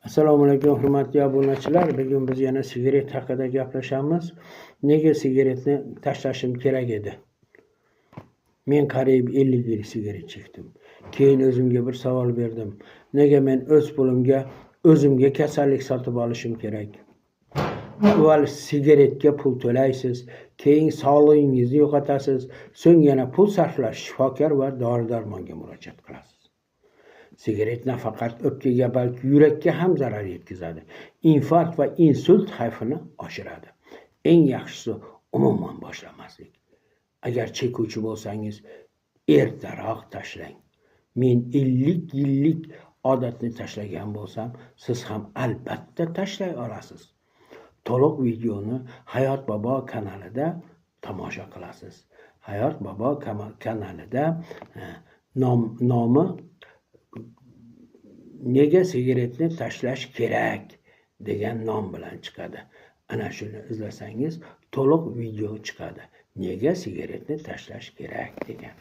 Assalomu alaykum hurmatli obunachilar. Bugun biz yana sigaret haqida gaplashamiz. Nega sigaretni tashlashim kerak edi? Men qariyb 50 yil sigaret chekdim. Keyin o'zimga bir savol berdim. Nega men o'z pulimga o'zimga kasallik sotib olishim kerak? Avval sigaretga pul to'laysiz, keyin sog'lig'ingizni yo'qotasiz, so'ng yana pul sarflash, shifokor va dori-darmonga murojaat qilasiz. Sigaret nafaqat o'pkaga, balki yurakka ham zarar yetkazadi. Infarkt va insult xavfini oshiradi. Eng yaxshisi umuman boshlamaslik. Agar chekuvchi bo'lsangiz, ertaroq tashlang. Men 50 yillik odatni tashlagan bo'lsam, siz ham albatta tashlay olasiz. To'liq videoni Hayot Bobo kanalida tomosha qilasiz. Hayot Bobo kanalida nomi Nega sigaretni tashlash kerak degan nom bilan chiqadi. Ana shuni izlasangiz to'liq video chiqadi. Nega sigaretni tashlash kerak degan.